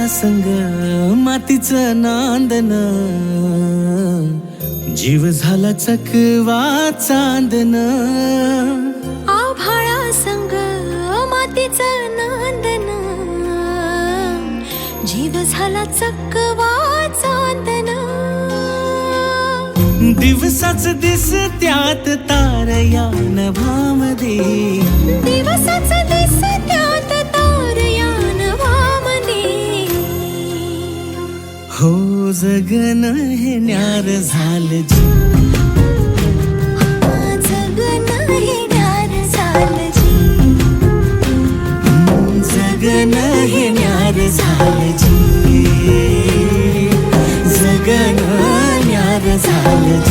संग मातीचं नांदन, जीव झाला चकवा चांदन. आभाळा संग मातीचं नांदन, जीव झाला चकवा चांदन. दिवसाच दिसत्यात तार या नभामध्ये, दिवसाच दिसत्यात तार या नभामध्ये. हो जगन हे न्यार झालं जी, जगन हे न्यार झालं जी. जगन हे न्यार झालं जी, जगन न्यार झालं जी.